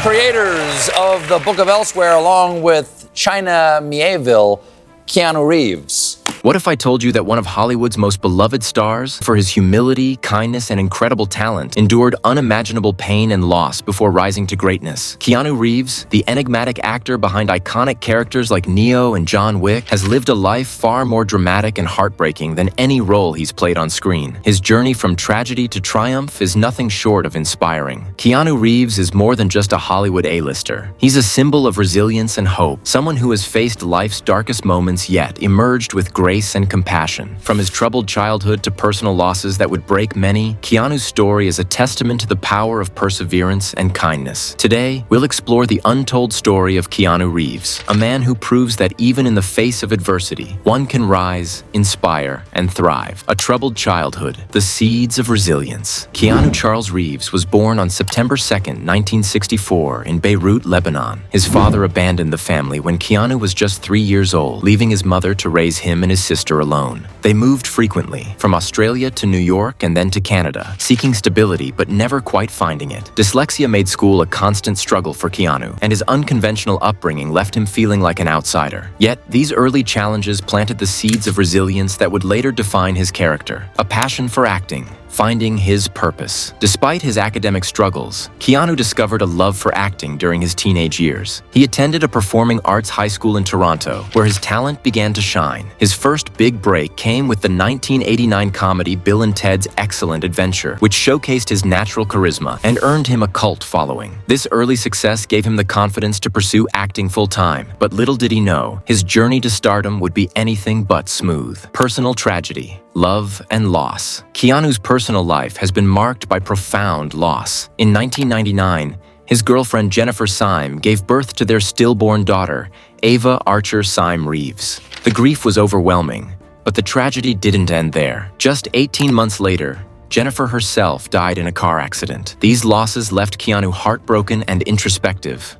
creators of the Book of Elsewhere, along with China Mieville, Keanu Reeves. What if I told you that one of Hollywood's most beloved stars, for his humility, kindness, and incredible talent, endured unimaginable pain and loss before rising to greatness? Keanu Reeves, the enigmatic actor behind iconic characters like Neo and John Wick, has lived a life far more dramatic and heartbreaking than any role he's played on screen. His journey from tragedy to triumph is nothing short of inspiring. Keanu Reeves is more than just a Hollywood A-lister. He's a symbol of resilience and hope, someone who has faced life's darkest moments yet emerged with grace and compassion. From his troubled childhood to personal losses that would break many, Keanu's story is a testament to the power of perseverance and kindness. Today, we'll explore the untold story of Keanu Reeves, a man who proves that even in the face of adversity, one can rise, inspire, and thrive. A troubled childhood, the seeds of resilience. Keanu Charles Reeves was born on September 2nd, 1964, in Beirut, Lebanon. His father abandoned the family when Keanu was just 3 years old, leaving his mother to raise him and his sister alone. They moved frequently, from Australia to New York and then to Canada, seeking stability but never quite finding it. Dyslexia made school a constant struggle for Keanu, and his unconventional upbringing left him feeling like an outsider. Yet, these early challenges planted the seeds of resilience that would later define his character. A passion for acting, finding his purpose. Despite his academic struggles, Keanu discovered a love for acting during his teenage years. He attended a performing arts high school in Toronto, where his talent began to shine. His first big break came with the 1989 comedy Bill and Ted's Excellent Adventure, which showcased his natural charisma and earned him a cult following. This early success gave him the confidence to pursue acting full-time, but little did he know, his journey to stardom would be anything but smooth. Personal tragedy, love, and loss. Keanu's personal life has been marked by profound loss. In 1999, his girlfriend Jennifer Syme gave birth to their stillborn daughter, Ava Archer Syme Reeves. The grief was overwhelming, but the tragedy didn't end there. Just 18 months later, Jennifer herself died in a car accident. These losses left Keanu heartbroken and introspective.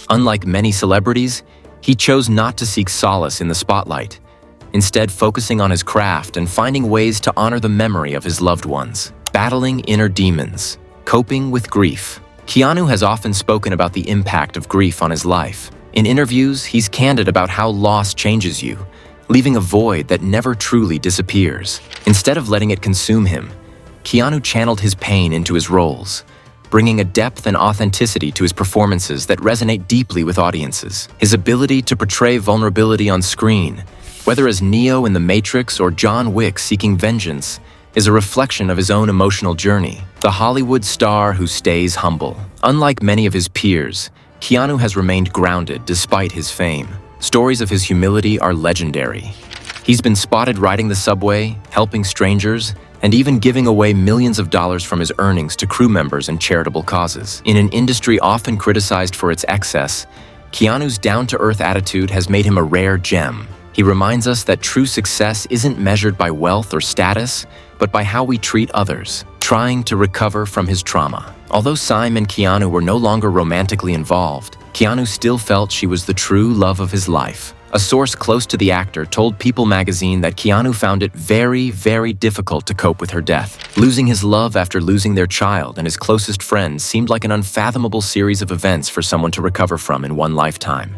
Unlike many celebrities, he chose not to seek solace in the spotlight, instead focusing on his craft and finding ways to honor the memory of his loved ones. Battling inner demons, coping with grief. Keanu has often spoken about the impact of grief on his life. In interviews, he's candid about how loss changes you, leaving a void that never truly disappears. Instead of letting it consume him, Keanu channeled his pain into his roles, bringing a depth and authenticity to his performances that resonate deeply with audiences. His ability to portray vulnerability on screen, whether as Neo in The Matrix or John Wick seeking vengeance, is a reflection of his own emotional journey. The Hollywood star who stays humble. Unlike many of his peers, Keanu has remained grounded despite his fame. Stories of his humility are legendary. He's been spotted riding the subway, helping strangers, and even giving away millions of dollars from his earnings to crew members and charitable causes. In an industry often criticized for its excess, Keanu's down-to-earth attitude has made him a rare gem. He reminds us that true success isn't measured by wealth or status, but by how we treat others, trying to recover from his trauma. Although Syme and Keanu were no longer romantically involved, Keanu still felt she was the true love of his life. A source close to the actor told People magazine that Keanu found it very, very difficult to cope with her death. Losing his love after losing their child and his closest friends seemed like an unfathomable series of events for someone to recover from in one lifetime.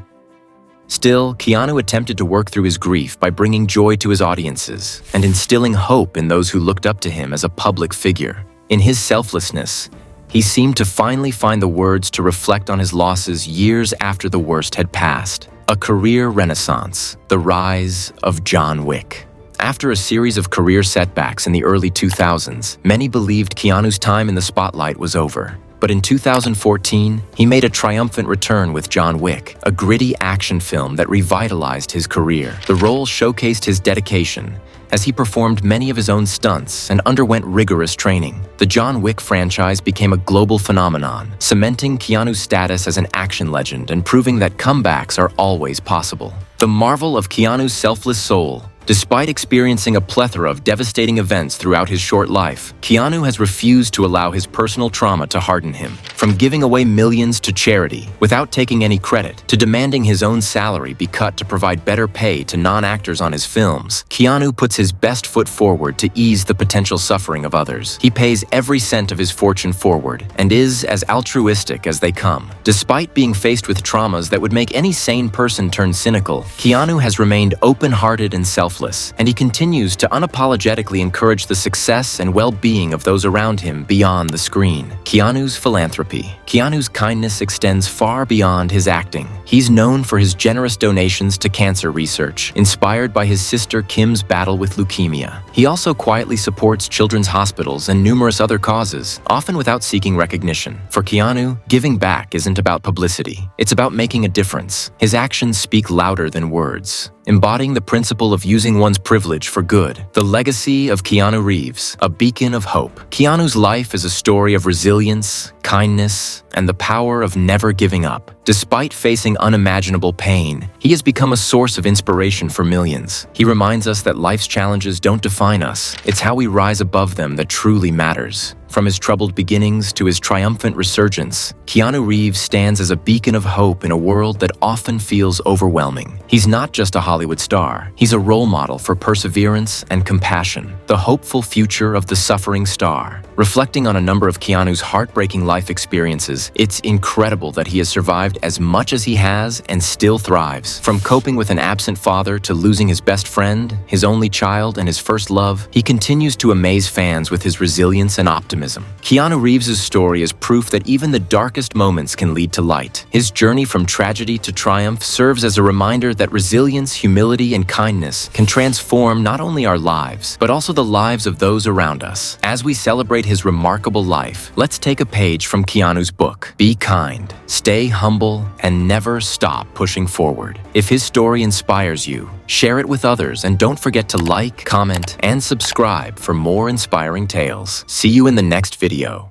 Still, Keanu attempted to work through his grief by bringing joy to his audiences and instilling hope in those who looked up to him as a public figure. In his selflessness, he seemed to finally find the words to reflect on his losses years after the worst had passed. A career renaissance, the rise of John Wick. After a series of career setbacks in the early 2000s, many believed Keanu's time in the spotlight was over. But in 2014, he made a triumphant return with John Wick, a gritty action film that revitalized his career. The role showcased his dedication, as he performed many of his own stunts and underwent rigorous training. The John Wick franchise became a global phenomenon, cementing Keanu's status as an action legend and proving that comebacks are always possible. The marvel of Keanu's selfless soul Despite experiencing a plethora of devastating events throughout his short life, Keanu has refused to allow his personal trauma to harden him. From giving away millions to charity without taking any credit, to demanding his own salary be cut to provide better pay to non-actors on his films, Keanu puts his best foot forward to ease the potential suffering of others. He pays every cent of his fortune forward and is as altruistic as they come. Despite being faced with traumas that would make any sane person turn cynical, Keanu has remained open-hearted and selfless, and he continues to unapologetically encourage the success and well-being of those around him beyond the screen. Keanu's philanthropy. Keanu's kindness extends far beyond his acting. He's known for his generous donations to cancer research, inspired by his sister Kim's battle with leukemia. He also quietly supports children's hospitals and numerous other causes, often without seeking recognition. For Keanu, giving back isn't about publicity. It's about making a difference. His actions speak louder than words, embodying the principle of using one's privilege for good. The legacy of Keanu Reeves, a beacon of hope. Keanu's life is a story of resilience, kindness, and the power of never giving up. Despite facing unimaginable pain, he has become a source of inspiration for millions. He reminds us that life's challenges don't define us. It's how we rise above them that truly matters. From his troubled beginnings to his triumphant resurgence, Keanu Reeves stands as a beacon of hope in a world that often feels overwhelming. He's not just a Hollywood star. He's a role model for perseverance and compassion, the hopeful future of the suffering star. Reflecting on a number of Keanu's heartbreaking life experiences, it's incredible that he has survived as much as he has and still thrives. From coping with an absent father to losing his best friend, his only child, and his first love, he continues to amaze fans with his resilience and optimism. Keanu Reeves' story is proof that even the darkest moments can lead to light. His journey from tragedy to triumph serves as a reminder that resilience, humility, and kindness can transform not only our lives, but also the lives of those around us. As we celebrate his remarkable life, let's take a page from Keanu's book. Be kind, stay humble, and never stop pushing forward. If his story inspires you, share it with others, and don't forget to like, comment, and subscribe for more inspiring tales. See you in the next video.